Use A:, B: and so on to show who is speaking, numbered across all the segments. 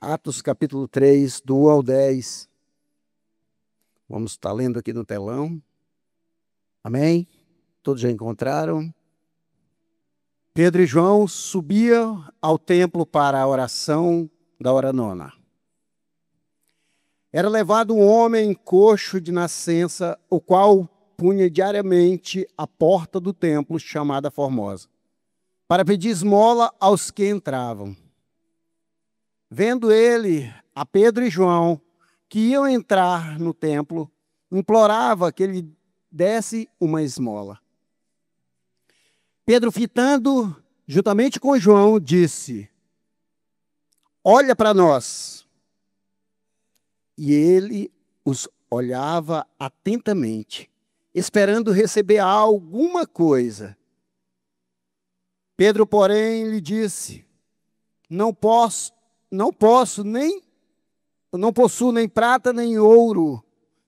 A: Atos capítulo 3, do 1 ao 10. Vamos estar lendo aqui no telão. Amém? Todos já encontraram? Pedro e João subiam ao templo para a oração da hora nona. Era levado um homem coxo de nascença, o qual punha diariamente a porta do templo, chamada Formosa, para pedir esmola aos que entravam. Vendo ele a Pedro e João, que iam entrar no templo, implorava que ele desse uma esmola. Pedro, fitando juntamente com João, disse: olha para nós. E ele os olhava atentamente, esperando receber alguma coisa. Pedro, porém, lhe disse: não possuo nem prata nem ouro,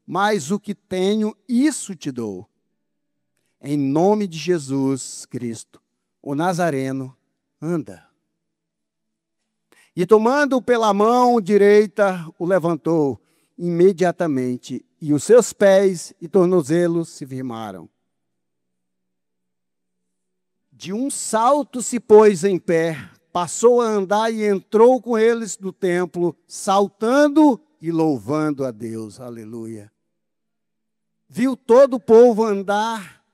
A: mas o que tenho, isso te dou. Em nome de Jesus Cristo, o Nazareno, anda. E tomando-o pela mão direita, o levantou imediatamente, e os seus pés e tornozelos se firmaram. De um salto se pôs em pé, passou a andar e entrou com eles no templo, saltando e louvando a Deus. Aleluia. Viu todo o povo andar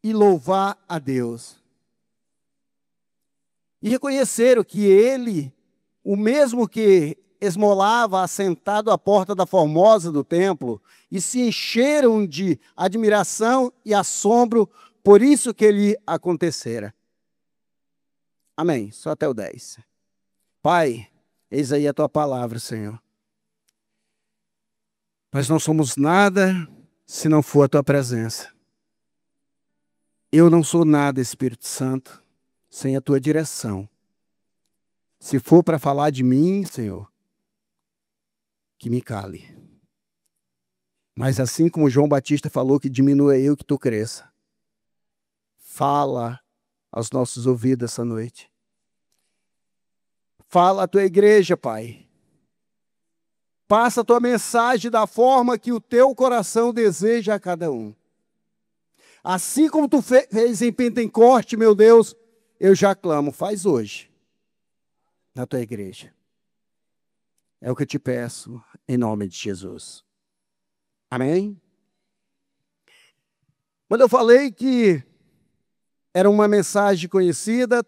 A: e louvar a Deus. E reconheceram que ele, o mesmo que esmolava assentado à porta da Formosa do templo, e se encheram de admiração e assombro por isso que lhe acontecera. Amém. Só até o 10. Pai, eis aí a tua palavra, Senhor. Nós não somos nada se não for a tua presença. Eu não sou nada, Espírito Santo, sem a tua direção. Se for para falar de mim, Senhor, que me cale. Mas assim como João Batista falou que diminua eu, que tu cresça. Fala aos nossos ouvidos essa noite. Fala à tua igreja, Pai. Passa a tua mensagem da forma que o teu coração deseja a cada um. Assim como tu fez em Pentecoste, meu Deus, eu já clamo, faz hoje, na tua igreja. É o que eu te peço, em nome de Jesus. Amém? Quando eu falei que era uma mensagem conhecida,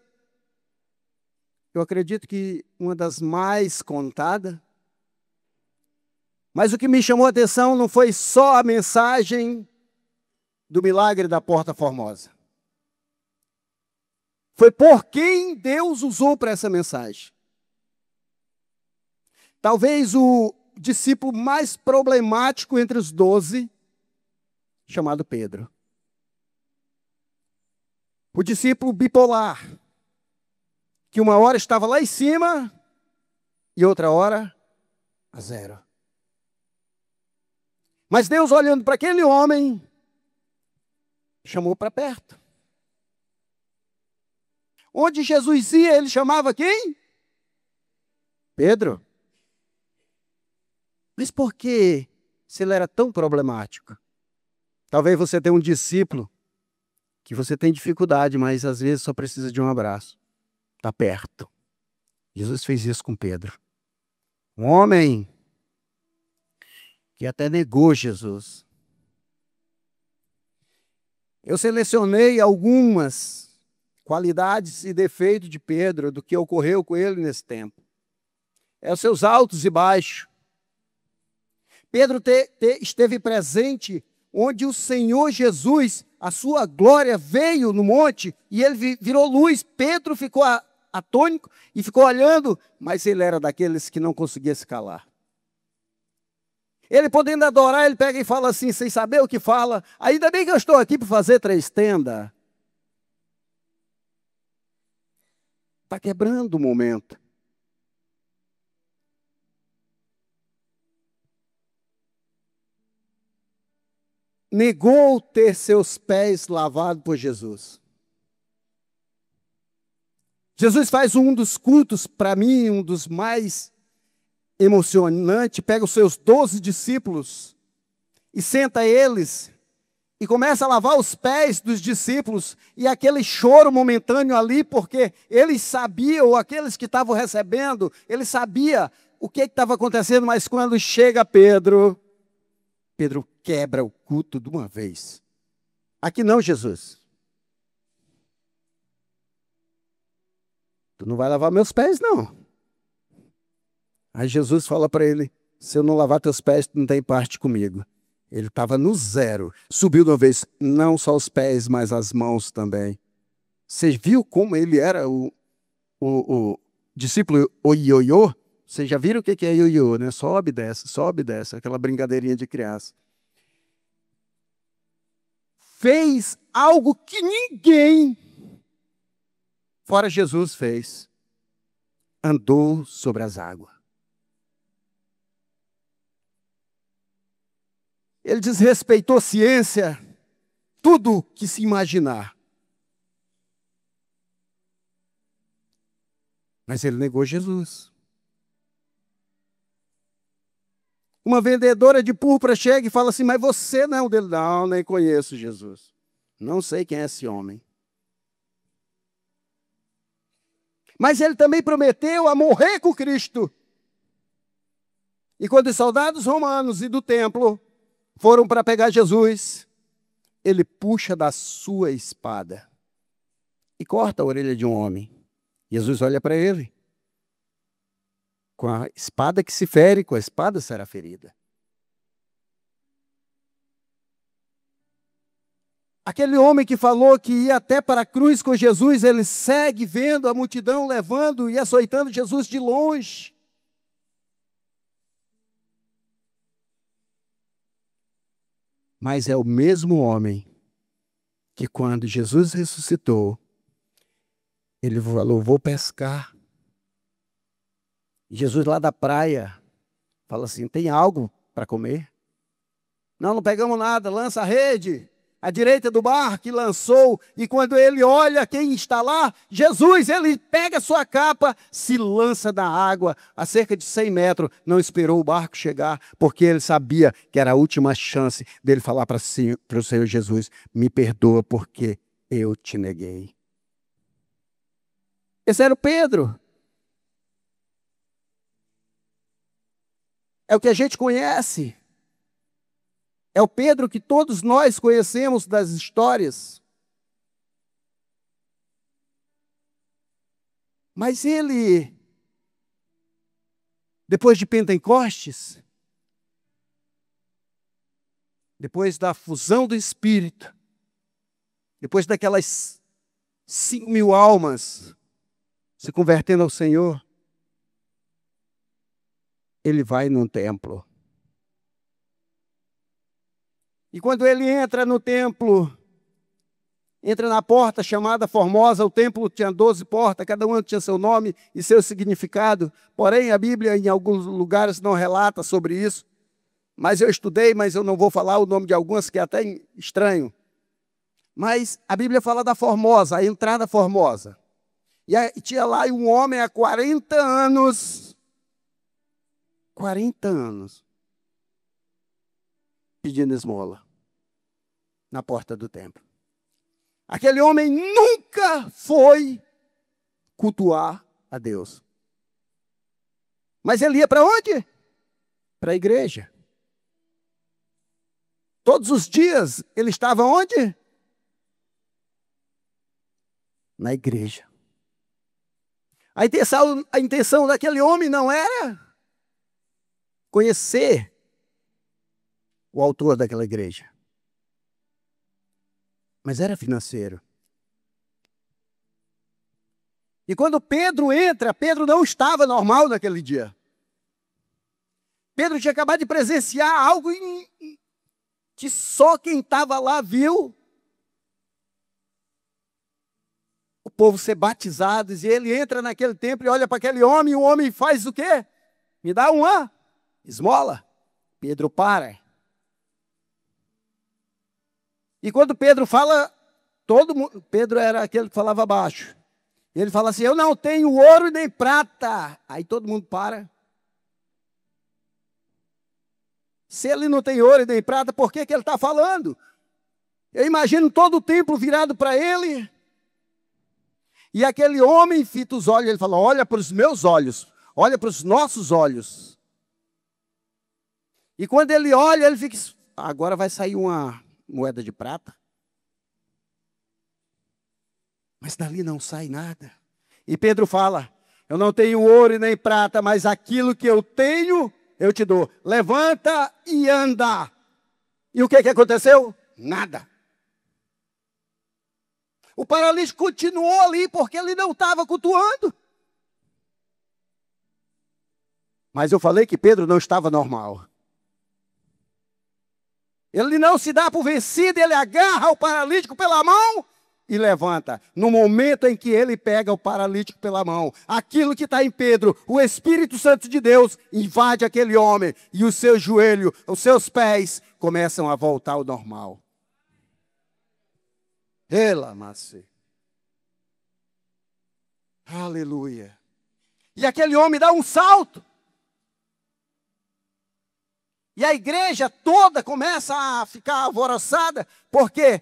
A: eu acredito que uma das mais contadas, mas o que me chamou a atenção não foi só a mensagem do milagre da Porta Formosa. Foi por quem Deus usou para essa mensagem. Talvez o discípulo mais problemático entre os 12, chamado Pedro. O discípulo bipolar, que uma hora estava lá em cima e outra hora a zero. Mas Deus, olhando para aquele homem, chamou para perto. Onde Jesus ia, ele chamava quem? Pedro. Mas por que, se ele era tão problemático? Talvez você tenha um discípulo que você tem dificuldade, mas às vezes só precisa de um abraço. Está perto. Jesus fez isso com Pedro. Um homem que até negou Jesus. Eu selecionei algumas qualidades e defeitos de Pedro, do que ocorreu com ele nesse tempo. É os seus altos e baixos. Pedro esteve presente onde o Senhor Jesus, a sua glória, veio no monte e ele virou luz. Pedro ficou atônito e ficou olhando, mas ele era daqueles que não conseguia se calar. Ele podendo adorar, ele pega e fala assim, sem saber o que fala: ainda bem que eu estou aqui para fazer 3 tendas. Está quebrando o momento. Negou ter seus pés lavados por Jesus. Jesus faz um dos cultos, para mim, um dos mais emocionante, pega os seus 12 discípulos e senta eles e começa a lavar os pés dos discípulos, e aquele choro momentâneo ali, porque eles sabiam, ou aqueles que estavam recebendo, eles sabiam o que estava acontecendo, mas quando chega Pedro, Pedro quebra o culto de uma vez. Aqui não, Jesus. Tu não vai lavar meus pés, não. Aí Jesus fala para ele, se eu não lavar teus pés, tu não tem parte comigo. Ele estava no zero. Subiu de uma vez, não só os pés, mas as mãos também. Você viu como ele era o discípulo ioiô? Vocês já viram o que é ioiô, né? Sobe e desce, aquela brincadeirinha de criança. Fez algo que ninguém, fora Jesus, fez. Andou sobre as águas. Ele desrespeitou a ciência, tudo que se imaginar. Mas ele negou Jesus. Uma vendedora de púrpura chega e fala assim, mas você não é o dele. Não, nem conheço Jesus. Não sei quem é esse homem. Mas ele também prometeu a morrer com Cristo. E quando os soldados romanos e do templo foram para pegar Jesus, ele puxa da sua espada e corta a orelha de um homem. Jesus olha para ele. Com a espada que se fere, com a espada será ferida. Aquele homem que falou que ia até para a cruz com Jesus, ele segue vendo a multidão levando e açoitando Jesus de longe. Mas é o mesmo homem que quando Jesus ressuscitou, ele falou, vou pescar. E Jesus lá da praia fala assim, tem algo para comer? Não, não pegamos nada, lança a rede. À direita do barco que lançou, e quando ele olha quem está lá, Jesus, ele pega sua capa, se lança na água a cerca de 100 metros, não esperou o barco chegar, porque ele sabia que era a última chance dele falar para o Senhor Jesus, me perdoa porque eu te neguei. Esse era o Pedro. É o que a gente conhece. É o Pedro que todos nós conhecemos das histórias. Mas ele, depois de Pentecostes, depois da fusão do Espírito, depois daquelas 5.000 almas se convertendo ao Senhor, ele vai num templo. E quando ele entra no templo, entra na porta chamada Formosa, o templo tinha 12 portas, cada uma tinha seu nome e seu significado. Porém, a Bíblia em alguns lugares não relata sobre isso. Mas eu estudei, mas eu não vou falar o nome de algumas, que é até estranho. Mas a Bíblia fala da Formosa, a entrada Formosa. E tinha lá um homem há 40 anos. 40 anos. Pedindo esmola na porta do templo. Aquele homem nunca foi cultuar a Deus. Mas ele ia para onde? Para a igreja. Todos os dias ele estava onde? Na igreja. A intenção daquele homem não era conhecer o autor daquela igreja, mas era financeiro. E quando Pedro entra, Pedro não estava normal naquele dia. Pedro tinha acabado de presenciar algo que só quem estava lá viu. O povo ser batizado, e ele entra naquele templo e olha para aquele homem, e o homem faz o quê? Me dá uma esmola. Pedro para. E quando Pedro fala, todo mundo, Pedro era aquele que falava baixo. Ele fala assim, eu não tenho ouro nem prata. Aí todo mundo para. Se ele não tem ouro e nem prata, por que ele está falando? Eu imagino todo o templo virado para ele. E aquele homem fita os olhos, ele fala, olha para os meus olhos, olha para os nossos olhos. E quando ele olha, ele fica, agora vai sair uma moeda de prata. Mas dali não sai nada. E Pedro fala, eu não tenho ouro e nem prata, mas aquilo que eu tenho, eu te dou. Levanta e anda. E o que aconteceu? Nada. O paralítico continuou ali porque ele não estava cultuando. Mas eu falei que Pedro não estava normal. Ele não se dá por vencido, ele agarra o paralítico pela mão e levanta. No momento em que ele pega o paralítico pela mão, aquilo que está em Pedro, o Espírito Santo de Deus, invade aquele homem e os seus joelhos, os seus pés começam a voltar ao normal. Aleluia. E aquele homem dá um salto. E a igreja toda começa a ficar alvoroçada, porque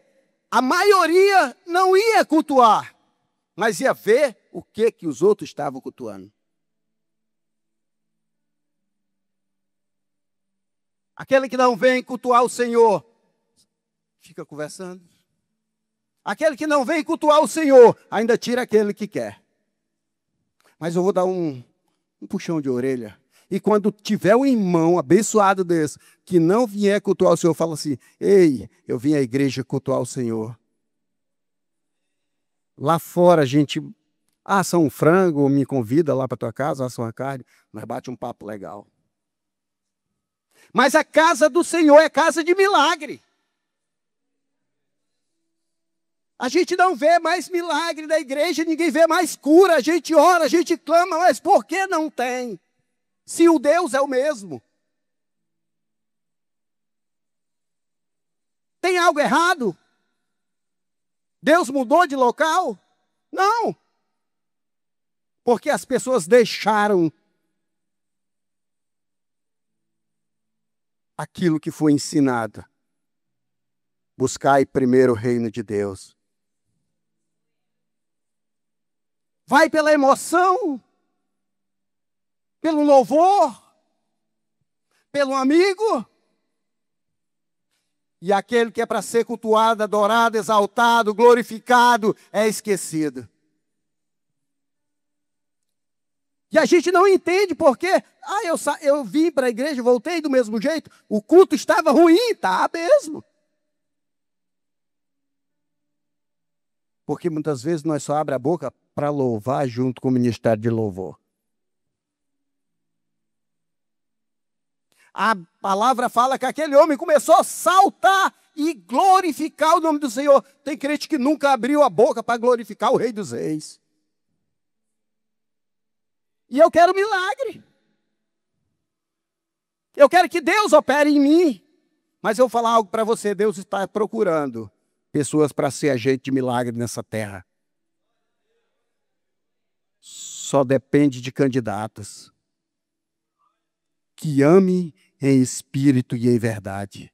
A: a maioria não ia cultuar, mas ia ver o que os outros estavam cultuando. Aquele que não vem cultuar o Senhor, fica conversando. Aquele que não vem cultuar o Senhor, ainda tira aquele que quer. Mas eu vou dar um puxão de orelha. E quando tiver um irmão abençoado desse, que não vier cultuar o Senhor, fala assim, ei, eu vim à igreja cultuar o Senhor. Lá fora a gente assa um frango, me convida lá para tua casa, assa uma carne, nós bate um papo legal. Mas a casa do Senhor é casa de milagre. A gente não vê mais milagre na igreja, ninguém vê mais cura, a gente ora, a gente clama, mas por que não tem? Se o Deus é o mesmo. Tem algo errado? Deus mudou de local? Não. Porque as pessoas deixaram aquilo que foi ensinado. Buscai primeiro o reino de Deus. Vai pela emoção, pelo louvor, pelo amigo. E aquele que é para ser cultuado, adorado, exaltado, glorificado, é esquecido. E a gente não entende porque, eu vim para a igreja, voltei do mesmo jeito, o culto estava ruim, tá mesmo. Porque muitas vezes nós só abre a boca para louvar junto com o ministério de louvor. A palavra fala que aquele homem começou a saltar e glorificar o nome do Senhor. Tem crente que nunca abriu a boca para glorificar o Rei dos Reis. E eu quero milagre. Eu quero que Deus opere em mim. Mas eu vou falar algo para você, Deus está procurando pessoas para ser agente de milagre nessa terra. Só depende de candidatos que amem em espírito e em verdade.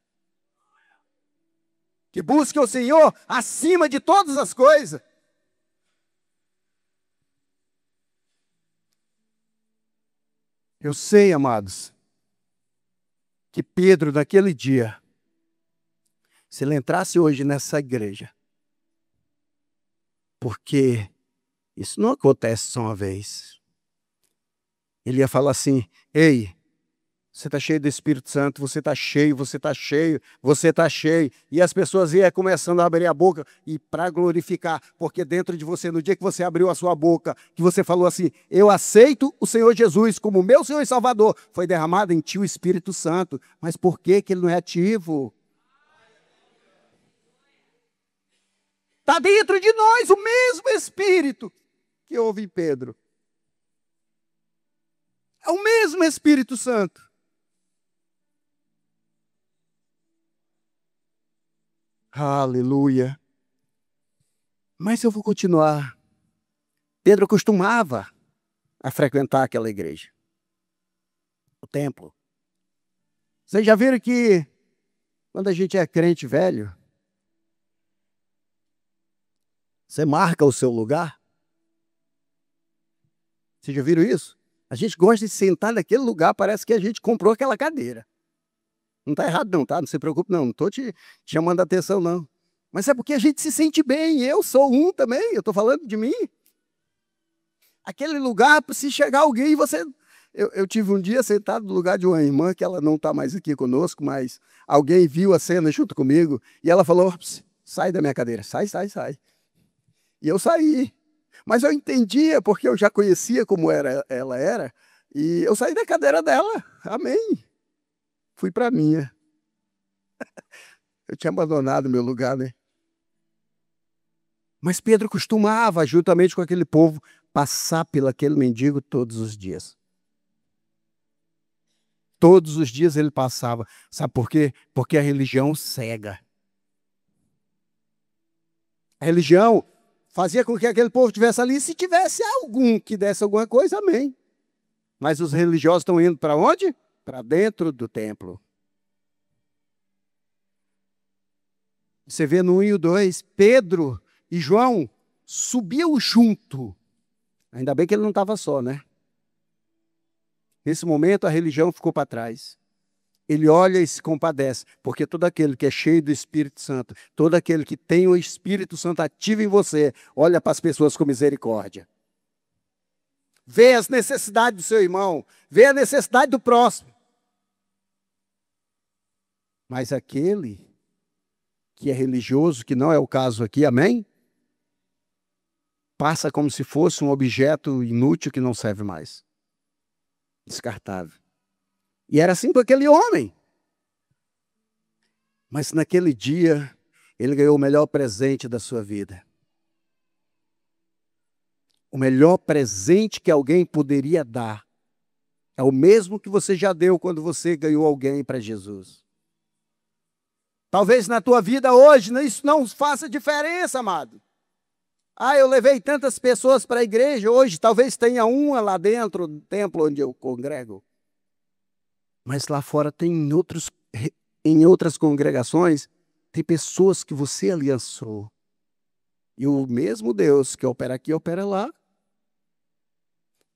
A: Que busquem o Senhor acima de todas as coisas. Eu sei, amados, que Pedro, naquele dia, se ele entrasse hoje nessa igreja, porque isso não acontece só uma vez, ele ia falar assim, ei, você está cheio do Espírito Santo, você está cheio, você está cheio, você está cheio. E as pessoas iam começando a abrir a boca e para glorificar, porque dentro de você, no dia que você abriu a sua boca, que você falou assim, eu aceito o Senhor Jesus como meu Senhor e Salvador, foi derramado em ti o Espírito Santo. Mas por que ele não é ativo? Está dentro de nós o mesmo Espírito que houve em Pedro. É o mesmo Espírito Santo. Aleluia. Mas eu vou continuar. Pedro costumava a frequentar aquela igreja, o templo. Vocês já viram que quando a gente é crente velho, você marca o seu lugar? Vocês já viram isso? A gente gosta de sentar naquele lugar, parece que a gente comprou aquela cadeira. Não está errado não, tá? Não se preocupe não, não estou te chamando a atenção não. Mas é porque a gente se sente bem, eu sou um também, eu estou falando de mim. Aquele lugar, se chegar alguém, você... Eu tive um dia sentado no lugar de uma irmã, que ela não está mais aqui conosco, mas alguém viu a cena junto comigo, e ela falou, sai da minha cadeira, sai, sai, sai. E eu saí. Mas eu entendia, porque eu já conhecia como ela era, e eu saí da cadeira dela, amém. Fui para a minha. Eu tinha abandonado meu lugar, né? Mas Pedro costumava, juntamente com aquele povo, passar pelaquele mendigo todos os dias. Todos os dias ele passava. Sabe por quê? Porque a religião cega. A religião fazia com que aquele povo estivesse ali. Se tivesse algum que desse alguma coisa, amém. Mas os religiosos estão indo para onde? Para dentro do templo. Você vê no 1 e o 2, Pedro e João subiam junto. Ainda bem que ele não estava só, né? Nesse momento, a religião ficou para trás. Ele olha e se compadece, porque todo aquele que é cheio do Espírito Santo, todo aquele que tem o Espírito Santo ativo em você, olha para as pessoas com misericórdia. Vê as necessidades do seu irmão, vê a necessidade do próximo. Mas aquele que é religioso, que não é o caso aqui, amém? Passa como se fosse um objeto inútil que não serve mais. Descartável. E era assim com aquele homem. Mas naquele dia, ele ganhou o melhor presente da sua vida. O melhor presente que alguém poderia dar é o mesmo que você já deu quando você ganhou alguém para Jesus. Talvez na tua vida hoje isso não faça diferença, amado. Eu levei tantas pessoas para a igreja, hoje talvez tenha uma lá dentro do templo onde eu congrego. Mas lá fora tem em outras congregações, tem pessoas que você aliançou. E o mesmo Deus que opera aqui, opera lá.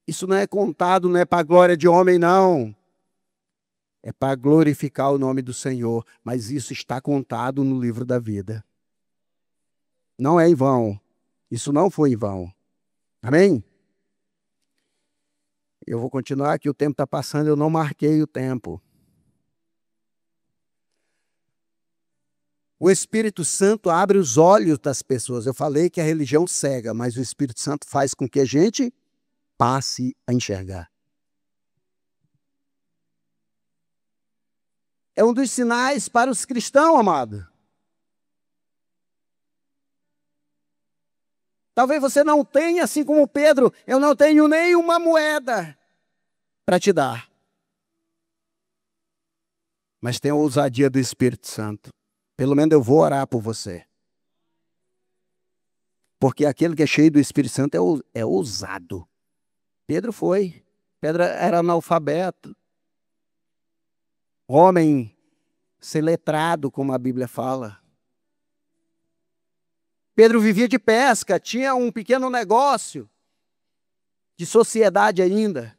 A: Isso não é contado, não é para a glória de homem, não. É para glorificar o nome do Senhor. Mas isso está contado no livro da vida. Não é em vão. Isso não foi em vão. Amém? Eu vou continuar, que o tempo está passando, eu não marquei o tempo. O Espírito Santo abre os olhos das pessoas. Eu falei que a religião cega, mas o Espírito Santo faz com que a gente passe a enxergar. É um dos sinais para os cristãos, amado. Talvez você não tenha, assim como Pedro, eu não tenho nenhuma moeda para te dar. Mas tem a ousadia do Espírito Santo. Pelo menos eu vou orar por você. Porque aquele que é cheio do Espírito Santo é ousado. Pedro foi. Pedro era analfabeto. Homem ser letrado, como a Bíblia fala. Pedro vivia de pesca, tinha um pequeno negócio de sociedade ainda.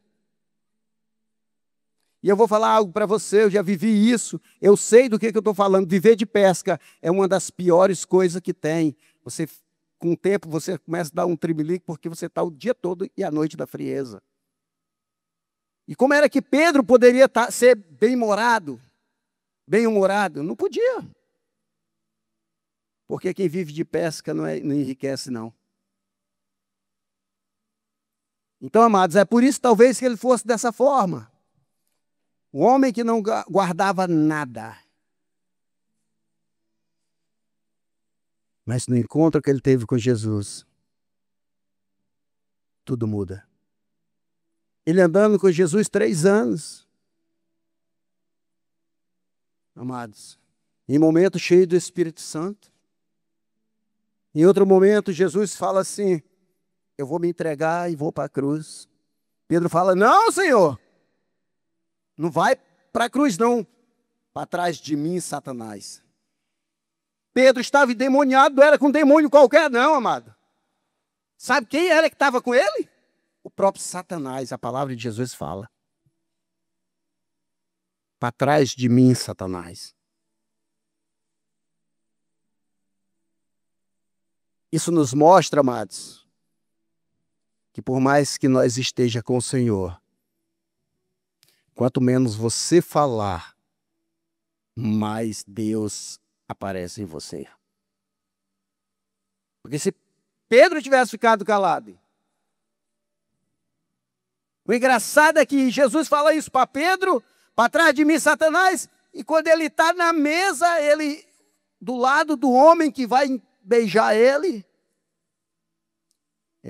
A: E eu vou falar algo para você, eu já vivi isso, eu sei do que eu estou falando. Viver de pesca é uma das piores coisas que tem. Você, com o tempo, você começa a dar um tremelique porque você está o dia todo e a noite da frieza. E como era que Pedro poderia ser bem-humorado? Bem-humorado? Não podia. Porque quem vive de pesca não enriquece, não. Então, amados, é por isso talvez que ele fosse dessa forma. O homem que não guardava nada. Mas no encontro que ele teve com Jesus, tudo muda. Ele andando com Jesus 3 anos. Amados, em momento cheio do Espírito Santo. Em outro momento, Jesus fala assim, eu vou me entregar e vou para a cruz. Pedro fala, não, Senhor, não vai para a cruz, não. para trás de mim, Satanás. Pedro estava endemoniado, não era com um demônio qualquer, não, amado. Sabe quem era que estava com ele? O próprio Satanás, a palavra de Jesus fala. Para trás de mim, Satanás. Isso nos mostra, amados, que por mais que nós esteja com o Senhor, quanto menos você falar, mais Deus aparece em você. Porque se Pedro tivesse ficado calado, o engraçado é que Jesus fala isso para Pedro, para trás de mim, Satanás, e quando ele está na mesa, ele, do lado do homem que vai beijar ele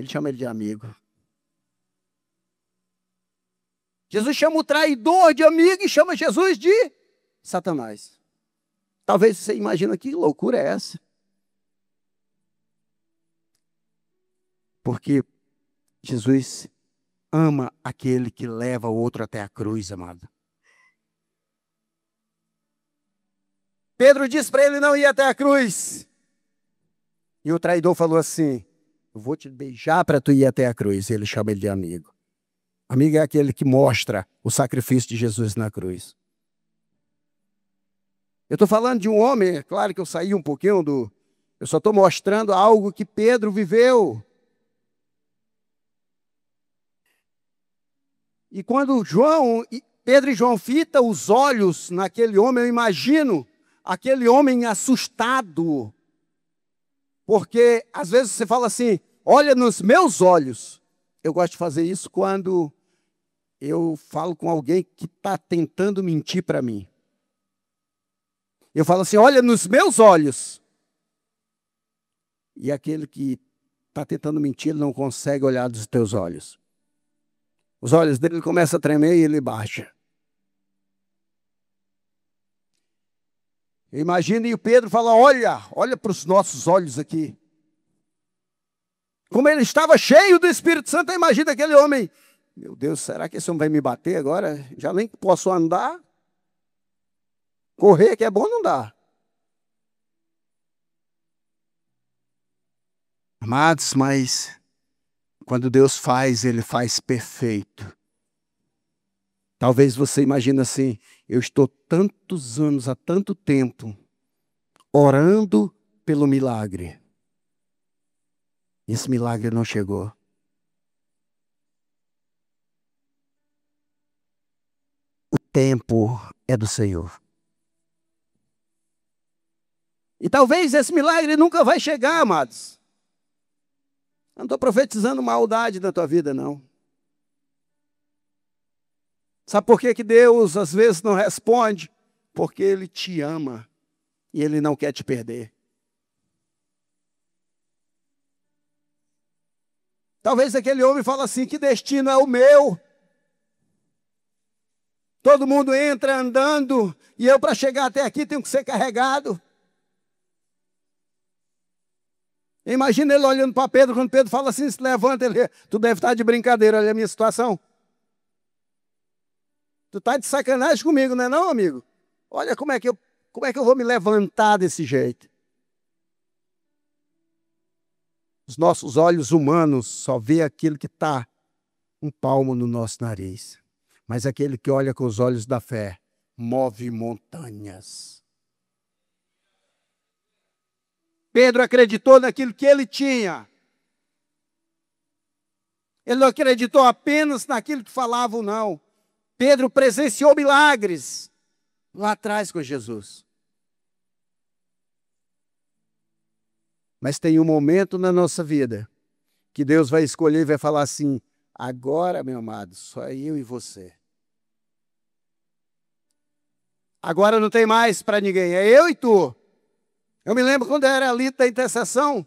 A: chama ele de amigo. Jesus chama o traidor de amigo e chama Jesus de Satanás. Talvez você imagine que loucura é essa. Porque Jesus ama aquele que leva o outro até a cruz, amado. Pedro disse para ele não ir até a cruz. E o traidor falou assim, eu vou te beijar para tu ir até a cruz. E ele chama ele de amigo. Amigo é aquele que mostra o sacrifício de Jesus na cruz. Eu estou falando de um homem, é claro que eu saí um pouquinho do... Eu só estou mostrando algo que Pedro viveu. E quando Pedro e João fitam os olhos naquele homem, eu imagino aquele homem assustado. Porque às vezes você fala assim, olha nos meus olhos. Eu gosto de fazer isso quando eu falo com alguém que está tentando mentir para mim. Eu falo assim, olha nos meus olhos. E aquele que está tentando mentir, ele não consegue olhar dos teus olhos. Os olhos dele começam a tremer e ele baixa. Imagine o Pedro falar, olha para os nossos olhos aqui. Como ele estava cheio do Espírito Santo, imagina aquele homem. Meu Deus, será que esse homem vai me bater agora? Já nem posso andar. Correr que é bom não dá. Amados, mas quando Deus faz, Ele faz perfeito. Talvez você imagine assim, eu estou tantos anos, há tanto tempo, orando pelo milagre. Esse milagre não chegou. O tempo é do Senhor. E talvez esse milagre nunca vai chegar, amados. Eu não estou profetizando maldade na tua vida, não. Sabe por que Deus às vezes não responde? Porque Ele te ama e Ele não quer te perder. Talvez aquele homem fale assim, que destino é o meu? Todo mundo entra andando e eu para chegar até aqui tenho que ser carregado. Imagina ele olhando para Pedro, quando Pedro fala assim, se levanta, ele, tu deve estar de brincadeira, olha a minha situação. Tu está de sacanagem comigo, não é não, amigo? Olha como é que eu vou me levantar desse jeito. Os nossos olhos humanos só vê aquilo que está um palmo no nosso nariz. Mas aquele que olha com os olhos da fé, move montanhas. Pedro acreditou naquilo que ele tinha. Ele não acreditou apenas naquilo que falavam, não. Pedro presenciou milagres lá atrás com Jesus. Mas tem um momento na nossa vida que Deus vai escolher e vai falar assim, agora, meu amado, só eu e você. Agora não tem mais para ninguém, é eu e tu. Eu me lembro quando era ali da intercessão.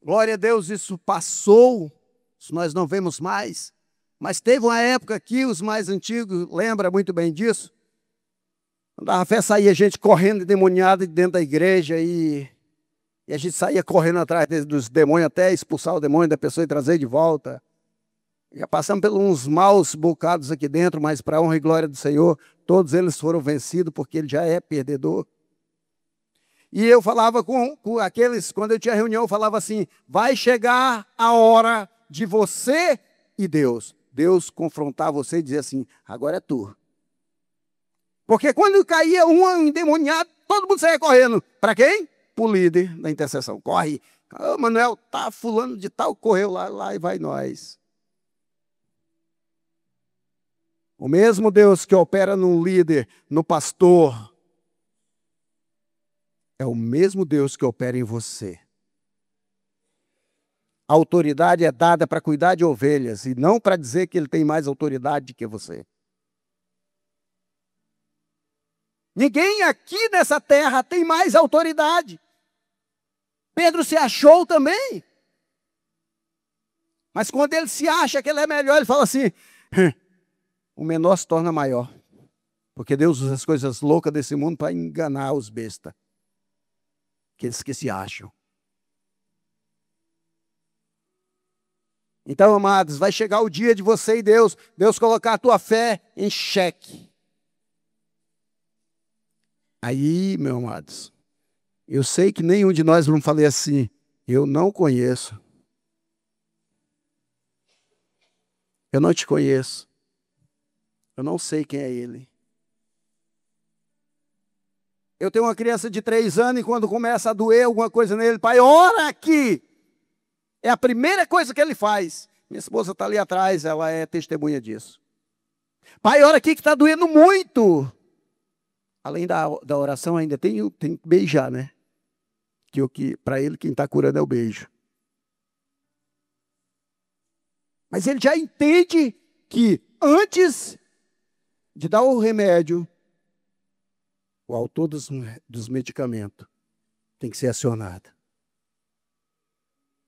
A: Glória a Deus, isso passou, isso nós não vemos mais. Mas teve uma época aqui, os mais antigos lembram muito bem disso. Quando a fé saía gente correndo endemoniada dentro da igreja e a gente saía correndo atrás dos demônios até expulsar o demônio da pessoa e trazer de volta. Já passamos por uns maus bocados aqui dentro, mas para a honra e glória do Senhor, todos eles foram vencidos, porque ele já é perdedor. E eu falava com aqueles, quando eu tinha reunião, eu falava assim, vai chegar a hora de você e Deus. Deus confrontar você e dizer assim, agora é tu. Porque quando caía um endemoniado, todo mundo saía correndo. Para quem? Para o líder da intercessão. Corre. Ô, Manuel, tá fulano de tal, correu lá e vai nós. O mesmo Deus que opera no líder, no pastor, é o mesmo Deus que opera em você. A autoridade é dada para cuidar de ovelhas e não para dizer que ele tem mais autoridade que você. Ninguém aqui nessa terra tem mais autoridade. Pedro se achou também. Mas quando ele se acha que ele é melhor, ele fala assim, o menor se torna maior. Porque Deus usa as coisas loucas desse mundo para enganar os bestas. Aqueles que se acham. Então, amados, vai chegar o dia de você e Deus colocar a tua fé em xeque. Aí, meus amados, eu sei que nenhum de nós vamos falar assim, eu não conheço. Eu não te conheço. Eu não sei quem é ele. Eu tenho uma criança de 3 anos e quando começa a doer alguma coisa nele, pai, ora aqui. É a primeira coisa que ele faz. Minha esposa está ali atrás, ela é testemunha disso. Pai, ora aqui que está doendo muito. Além da oração, ainda tem que beijar, né? Que para ele, quem está curando é o beijo. Mas ele já entende que antes de dar o remédio, o autor dos medicamentos tem que ser acionado.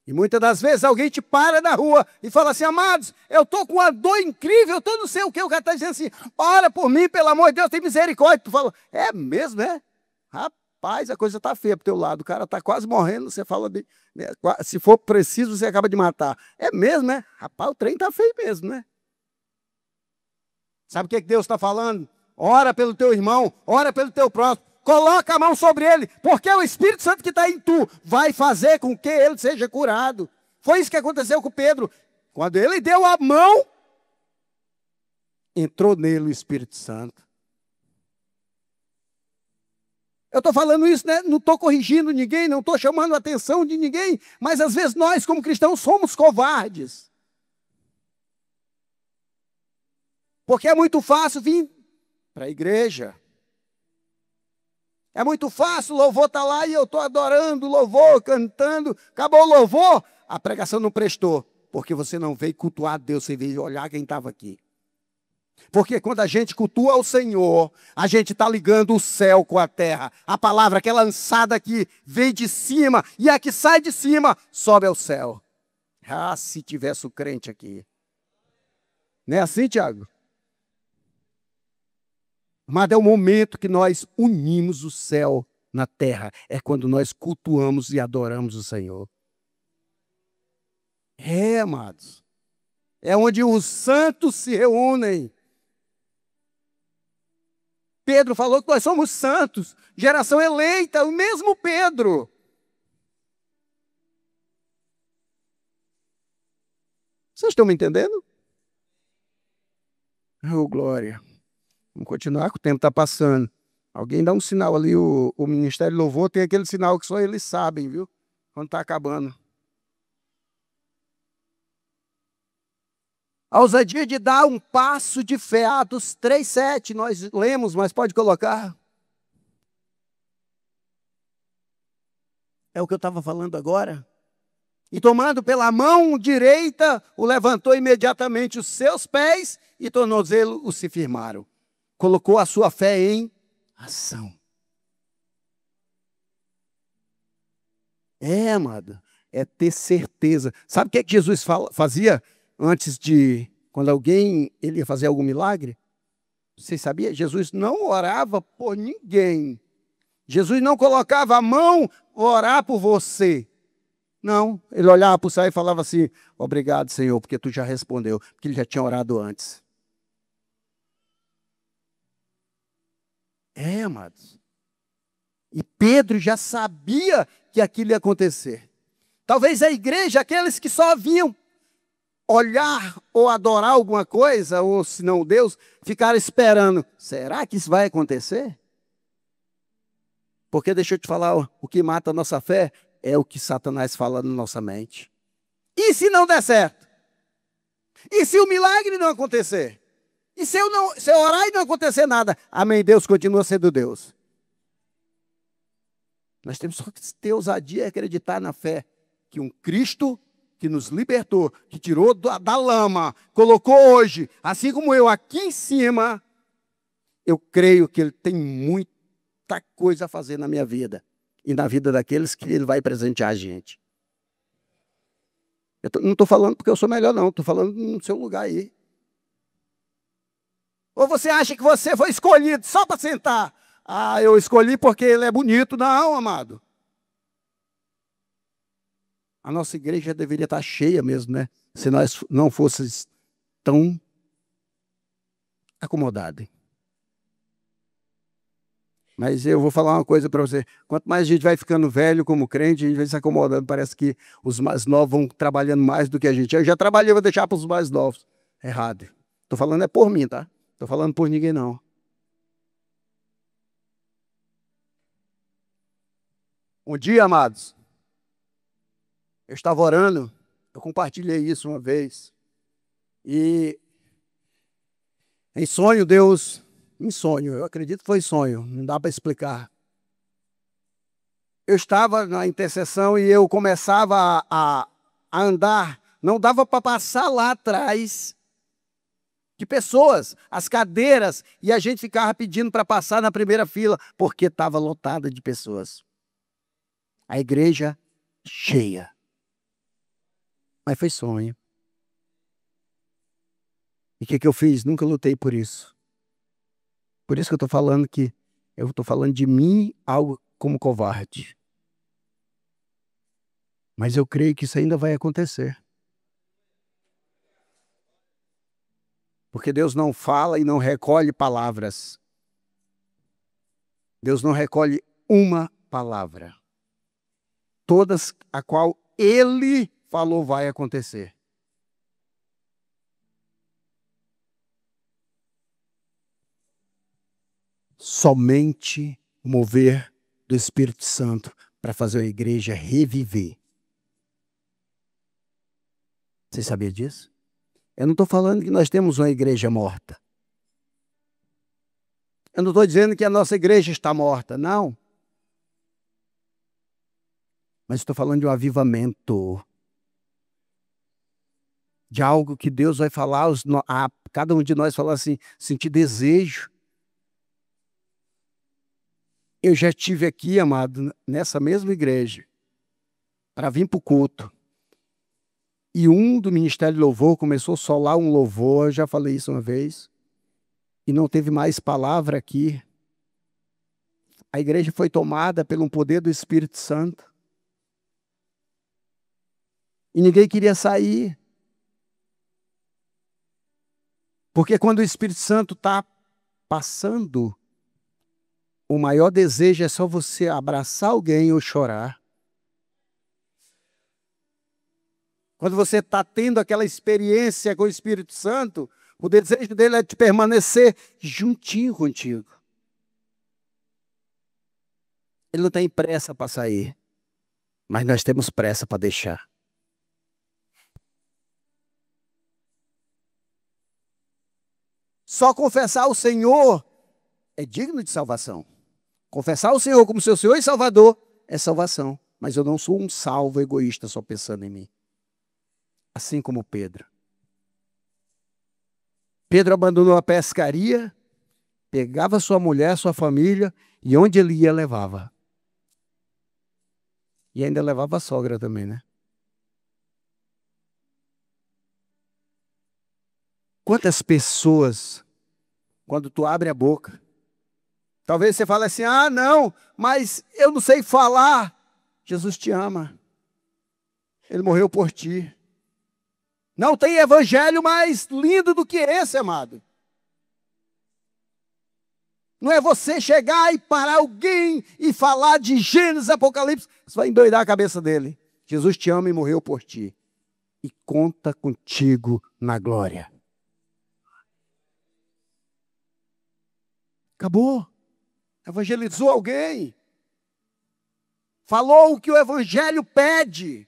A: E muitas das vezes alguém te para na rua e fala assim, amados, eu estou com uma dor incrível, eu estou não sei o que, o cara está dizendo assim, ora por mim, pelo amor de Deus, tem misericórdia. Tu fala, é mesmo, né? Rapaz, a coisa está feia para o teu lado, o cara está quase morrendo, você fala, se for preciso, você acaba de matar. É mesmo, né? Rapaz, o trem está feio mesmo, né? Sabe o que Deus está falando? Ora pelo teu irmão, ora pelo teu próximo. Coloca a mão sobre ele, porque é o Espírito Santo que está em tu, vai fazer com que ele seja curado. Foi isso que aconteceu com Pedro. Quando ele deu a mão, entrou nele o Espírito Santo. Eu estou falando isso, né? Não estou corrigindo ninguém, não estou chamando a atenção de ninguém, mas às vezes nós, como cristãos, somos covardes. Porque é muito fácil vir para a igreja. É muito fácil, o louvor está lá e eu estou adorando o louvor, cantando. Acabou o louvor, a pregação não prestou. Porque você não veio cultuar Deus, você veio olhar quem estava aqui. Porque quando a gente cultua o Senhor, a gente está ligando o céu com a terra. A palavra que é lançada aqui vem de cima e a que sai de cima sobe ao céu. Ah, se tivesse o crente aqui. Não é assim, Tiago? Mas é o momento que nós unimos o céu na terra. É quando nós cultuamos e adoramos o Senhor. É, amados. É onde os santos se reúnem. Pedro falou que nós somos santos, geração eleita, o mesmo Pedro. Vocês estão me entendendo? Oh, glória. Vamos continuar, que o tempo está passando. Alguém dá um sinal ali, o Ministério Louvor tem aquele sinal que só eles sabem, viu? Quando está acabando. A ousadia de dar um passo de fé. Atos 3:7, nós lemos, mas pode colocar. É o que eu estava falando agora. E tomando pela mão direita, o levantou imediatamente os seus pés e tornozelos se firmaram. Colocou a sua fé em ação. É, amado, é ter certeza. Sabe o que Jesus fazia antes de, quando alguém ele ia fazer algum milagre? Você sabia? Jesus não orava por ninguém. Jesus não colocava a mão orar por você. Não, ele olhava para o céu e falava assim: obrigado, Senhor, porque tu já respondeu, porque ele já tinha orado antes. Amados. E Pedro já sabia que aquilo ia acontecer. Talvez a igreja, aqueles que só vinham olhar ou adorar alguma coisa, ou se não Deus, ficaram esperando. Será que isso vai acontecer? Porque deixa eu te falar, o que mata a nossa fé é o que Satanás fala na nossa mente. E se não der certo? E se o milagre não acontecer? E se eu orar e não acontecer nada? Amém, Deus continua sendo Deus. Nós temos só que ter ousadia e acreditar na fé que um Cristo que nos libertou, que tirou da lama, colocou hoje, assim como eu aqui em cima, eu creio que Ele tem muita coisa a fazer na minha vida e na vida daqueles que Ele vai presentear a gente. Não estou falando porque eu sou melhor, não. Estou falando no seu lugar aí. Ou você acha que você foi escolhido só para sentar? Ah, eu escolhi porque ele é bonito. Não, amado. A nossa igreja deveria estar cheia mesmo, né? Se nós não fôssemos tão acomodados. Mas eu vou falar uma coisa para você. Quanto mais a gente vai ficando velho como crente, a gente vai se acomodando. Parece que os mais novos vão trabalhando mais do que a gente. Eu já trabalhei, vou deixar para os mais novos. Errado. Estou falando é por mim, tá? Estou falando por ninguém, não. Um dia, amados, eu estava orando, eu compartilhei isso uma vez, e em sonho, Deus, em sonho, eu acredito que foi sonho, não dá para explicar. Eu estava na intercessão e eu começava a andar, não dava para passar lá atrás de pessoas, as cadeiras, e a gente ficava pedindo para passar na primeira fila, porque estava lotada de pessoas. A igreja cheia. Mas foi sonho. E o que eu fiz? Nunca lutei por isso. Por isso que eu estou falando que eu estou falando de mim algo como covarde. Mas eu creio que isso ainda vai acontecer. Porque Deus não fala e não recolhe palavras. Deus não recolhe uma palavra. Todas a qual Ele falou vai acontecer. Somente o mover do Espírito Santo para fazer a igreja reviver. Você sabia disso? Eu não estou falando que nós temos uma igreja morta. Eu não estou dizendo que a nossa igreja está morta, não. Mas estou falando de um avivamento. De algo que Deus vai falar, a cada um de nós falar assim, sentir desejo. Eu já estive aqui, amado, nessa mesma igreja, para vir para o culto. E um do Ministério de Louvor começou a solar um louvor, eu já falei isso uma vez, e não teve mais palavra aqui. A igreja foi tomada pelo poder do Espírito Santo. E ninguém queria sair. Porque quando o Espírito Santo está passando, o maior desejo é só você abraçar alguém ou chorar. Quando você está tendo aquela experiência com o Espírito Santo, o desejo dele é de permanecer juntinho contigo. Ele não tem pressa para sair, mas nós temos pressa para deixar. Só confessar o Senhor é digno de salvação. Confessar o Senhor como seu Senhor e Salvador é salvação. Mas eu não sou um salvo egoísta só pensando em mim. Assim como Pedro. Pedro abandonou a pescaria, pegava sua mulher, sua família, e onde ele ia, levava. E ainda levava a sogra também, né? Quantas pessoas, quando tu abre a boca, talvez você fale assim, ah, não, mas eu não sei falar. Jesus te ama. Ele morreu por ti. Não tem evangelho mais lindo do que esse, amado. Não é você chegar e parar alguém e falar de Gênesis, Apocalipse. Você vai endoidar a cabeça dele. Jesus te ama e morreu por ti. E conta contigo na glória. Acabou. Evangelizou alguém. Falou o que o evangelho pede.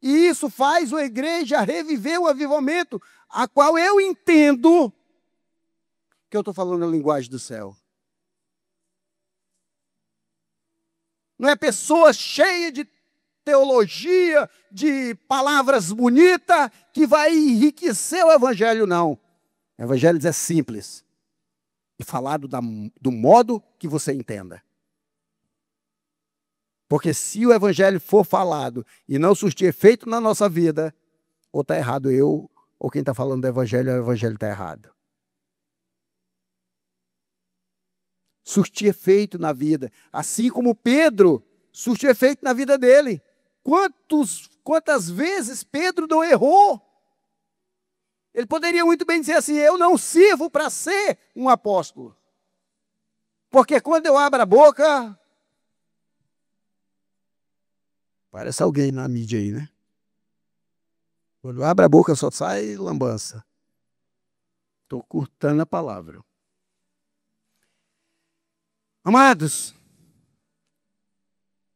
A: E isso faz a igreja reviver o avivamento, a qual eu entendo que eu estou falando a linguagem do céu. Não é pessoa cheia de teologia, de palavras bonitas, que vai enriquecer o evangelho, não. O evangelho é simples. E falado do modo que você entenda. Porque se o evangelho for falado e não surtir efeito na nossa vida, ou está errado eu, ou quem está falando do evangelho, o evangelho está errado. Surtir efeito na vida. Assim como Pedro surtiu efeito na vida dele. Quantas vezes Pedro não errou? Ele poderia muito bem dizer assim, eu não sirvo para ser um apóstolo. Porque quando eu abro a boca... Parece alguém na mídia aí, né? Quando abre a boca só sai lambança. Estou curtando a palavra. Amados,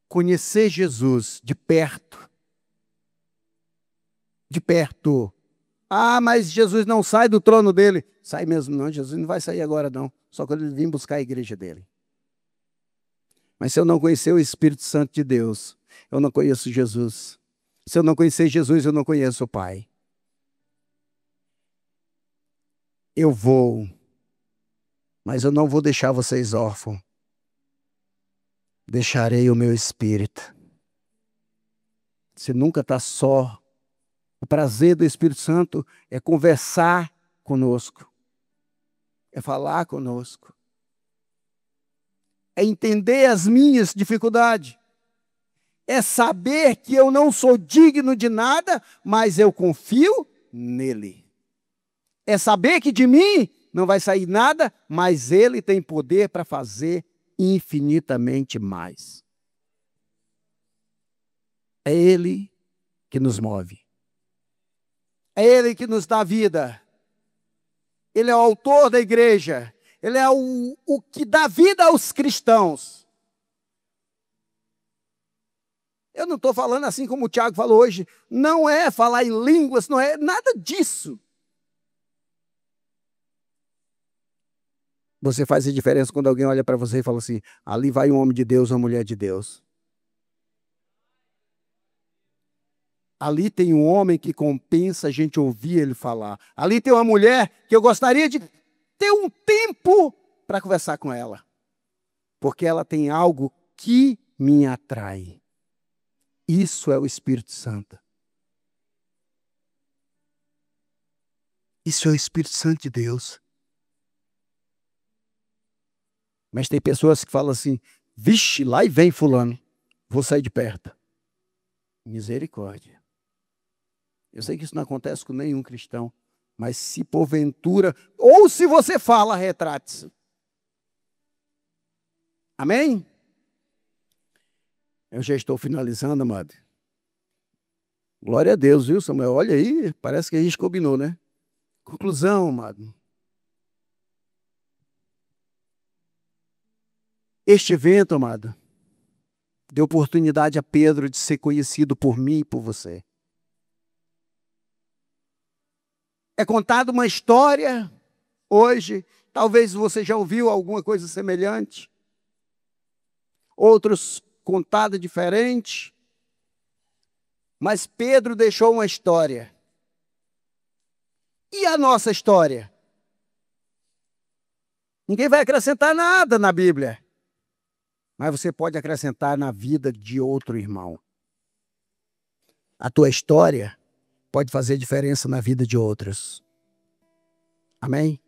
A: conhecer Jesus de perto. De perto. Ah, mas Jesus não sai do trono dele. Sai mesmo não, Jesus não vai sair agora não. Só quando ele vir buscar a igreja dele. Mas se eu não conhecer o Espírito Santo de Deus, eu não conheço Jesus. Se eu não conhecer Jesus, eu não conheço o Pai. Eu vou, mas eu não vou deixar vocês órfãos. Deixarei o meu Espírito. Você nunca está só. O prazer do Espírito Santo é conversar conosco. É falar conosco. É entender as minhas dificuldades. É saber que eu não sou digno de nada, mas eu confio nele. É saber que de mim não vai sair nada, mas ele tem poder para fazer infinitamente mais. É ele que nos move. É ele que nos dá vida. Ele é o autor da igreja. Ele é o que dá vida aos cristãos. Eu não estou falando assim como o Tiago falou hoje. Não é falar em línguas, não é nada disso. Você faz a diferença quando alguém olha para você e fala assim, ali vai um homem de Deus, uma mulher de Deus. Ali tem um homem que compensa a gente ouvir ele falar. Ali tem uma mulher que eu gostaria de ter um tempo para conversar com ela. Porque ela tem algo que me atrai. Isso é o Espírito Santo. Isso é o Espírito Santo de Deus. Mas tem pessoas que falam assim, vixe, lá e vem fulano, vou sair de perto. Misericórdia. Eu sei que isso não acontece com nenhum cristão, mas se porventura, ou se você fala, retrate-se. Amém? Eu já estou finalizando, amado. Glória a Deus, viu, Samuel? Olha aí, parece que a gente combinou, né? Conclusão, amado. Este evento, amado, deu oportunidade a Pedro de ser conhecido por mim e por você. É contada uma história hoje, talvez você já ouviu alguma coisa semelhante, outros contada diferente, mas Pedro deixou uma história. E a nossa história? Ninguém vai acrescentar nada na Bíblia. Mas você pode acrescentar na vida de outro irmão. A tua história pode fazer diferença na vida de outros. Amém?